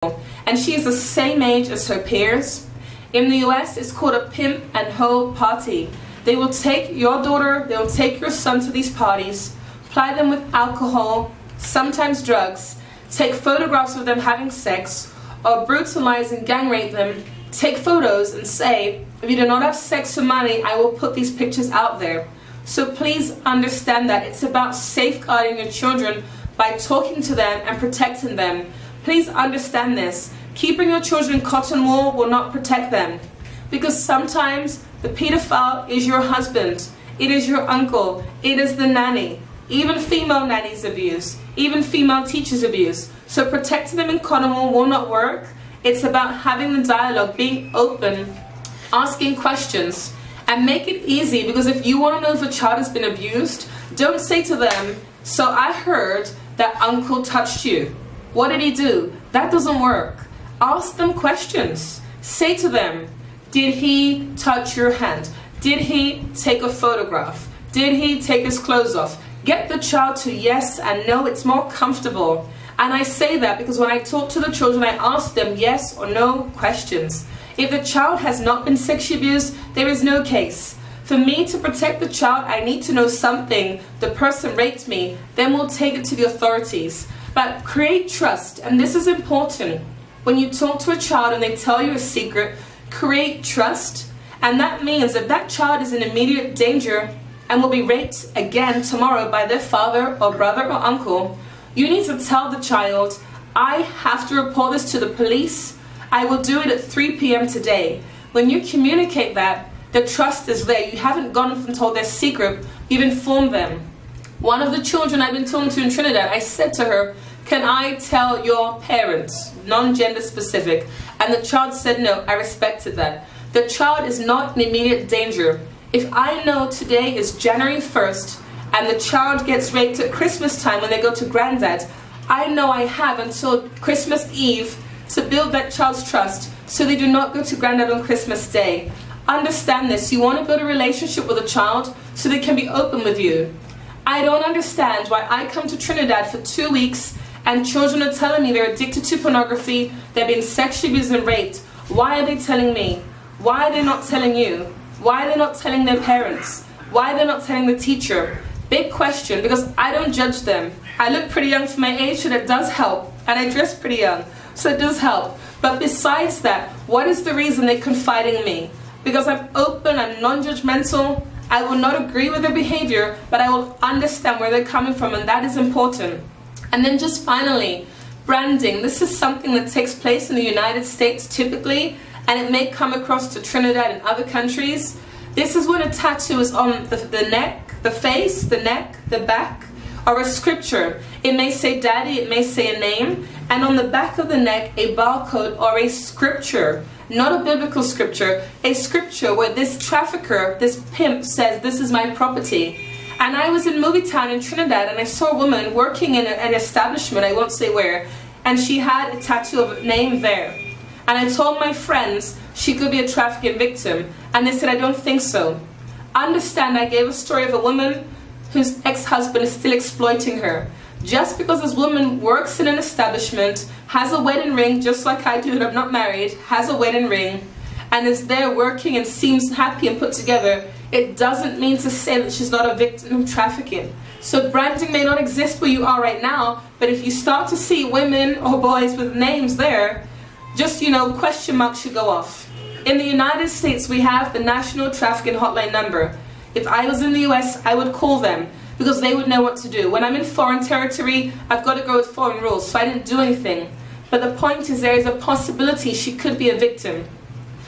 and she is the same age as her peers. In the US, it's called a pimp and hoe party. They will take your daughter, they will take your son to these parties, ply them with alcohol, sometimes drugs, take photographs of them having sex, or brutalize and gang rape them, take photos and say, if you do not have sex for money, I will put these pictures out there. So please understand that it's about safeguarding your children by talking to them and protecting them. Please understand this. Keeping your children cotton wool will not protect them. Because sometimes the pedophile is your husband, it is your uncle, it is the nanny. Even female nannies abuse, even female teachers abuse. So protecting them in cotton wool will not work. It's about having the dialogue, being open, asking questions, and make it easy. Because if you want to know if a child has been abused, don't say to them, so I heard that uncle touched you. What did he do? That doesn't work. Ask them questions. Say to them, did he touch your hand? Did he take a photograph? Did he take his clothes off? Get the child to yes and no. It's more comfortable. And I say that because when I talk to the children, I ask them yes or no questions. If the child has not been sexually abused, there is no case. For me to protect the child, I need to know something. The person raped me, then we'll take it to the authorities. But create trust, and this is important. When you talk to a child and they tell you a secret, create trust. And that means if that child is in immediate danger and will be raped again tomorrow by their father or brother or uncle, you need to tell the child, I have to report this to the police. I will do it at 3 p.m. today. When you communicate that, the trust is there. You haven't gone and told their secret, you've informed them. One of the children I've been talking to in Trinidad, I said to her, can I tell your parents, non-gender specific? And the child said no. I respected that. The child is not in immediate danger. If I know today is January 1st and the child gets raped at Christmas time when they go to granddad, I know I have until Christmas Eve to build that child's trust so they do not go to granddad on Christmas Day. Understand this. You want to build a relationship with a child so they can be open with you. I don't understand why I come to Trinidad for 2 weeks and children are telling me they're addicted to pornography, they're being sexually abused and raped. Why are they telling me? Why are they not telling you? Why are they not telling their parents? Why are they not telling the teacher? Big question, because I don't judge them. I look pretty young for my age, so that does help. And I dress pretty young, so it does help. But besides that, what is the reason they confide in me? Because I'm open, I'm non-judgmental. I will not agree with their behavior, but I will understand where they're coming from, and that is important. And then just finally, branding. This is something that takes place in the United States typically, and it may come across to Trinidad and other countries. This is when a tattoo is on the neck, the face, the neck, the back, or a scripture. It may say daddy, it may say a name, and on the back of the neck, a barcode or a scripture. Not a biblical scripture, a scripture where this trafficker, this pimp says, this is my property. And I was in Movie Town in Trinidad and I saw a woman working in an establishment, I won't say where, and she had a tattoo of a name there. And I told my friends she could be a trafficking victim, and they said, I don't think so. Understand, I gave a story of a woman whose ex-husband is still exploiting her. Just because this woman works in an establishment, has a wedding ring just like I do and I'm not married, has a wedding ring, and is there working and seems happy and put together, it doesn't mean to say that she's not a victim of trafficking. So branding may not exist where you are right now, but if you start to see women or boys with names there, just, question marks should go off. In the United States, we have the National Trafficking Hotline number. If I was in the US, I would call them because they would know what to do. When I'm in foreign territory, I've got to go with foreign rules, so I didn't do anything. But the point is there is a possibility she could be a victim.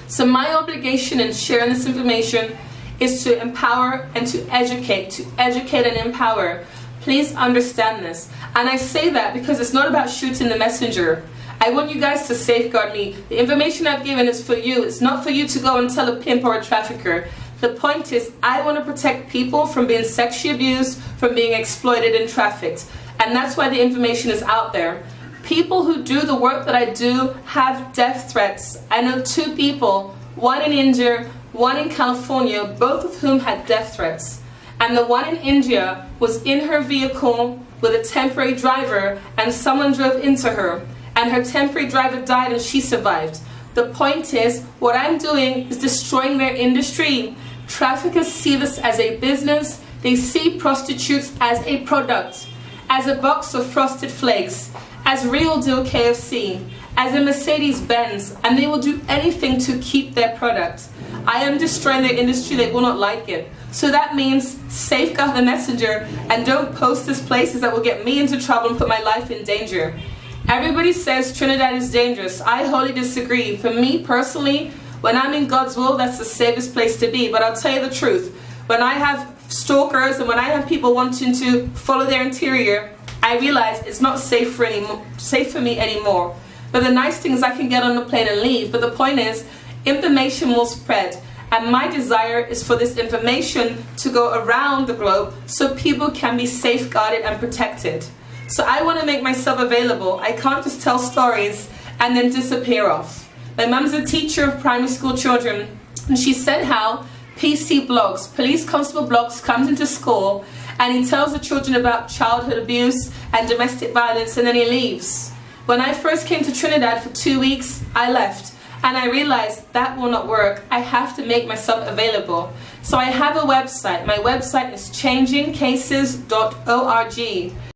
So my obligation in sharing this information is to empower and to educate and empower. Please understand this. And I say that because it's not about shooting the messenger. I want you guys to safeguard me. The information I've given is for you. It's not for you to go and tell a pimp or a trafficker. The point is, I want to protect people from being sexually abused, from being exploited and trafficked. And that's why the information is out there. People who do the work that I do have death threats. I know 2 people, one in India, one in California, both of whom had death threats. And the one in India was in her vehicle with a temporary driver and someone drove into her. and her temporary driver died and she survived. The point is, what I'm doing is destroying their industry. Traffickers see this as a business. They see prostitutes as a product, as a box of frosted flakes, as real deal KFC, as a Mercedes-Benz, and they will do anything to keep their product. I am destroying their industry. They will not like it. So that means safeguard the messenger and don't post this places that will get me into trouble and put my life in danger. Everybody says Trinidad is dangerous. I wholly disagree. For me personally, when I'm in God's will, that's the safest place to be. But I'll tell you the truth. When I have stalkers and when I have people wanting to follow their interior, I realize it's not safe for me anymore. But the nice thing is I can get on the plane and leave. But the point is, information will spread. And my desire is for this information to go around the globe so people can be safeguarded and protected. So I want to make myself available. I can't just tell stories and then disappear off. My mum's a teacher of primary school children, and she said how PC blogs, police constable blogs, comes into school and he tells the children about childhood abuse and domestic violence, and then he leaves. When I first came to Trinidad for 2 weeks, I left. And I realized that will not work. I have to make myself available. So I have a website. My website is changingcases.org.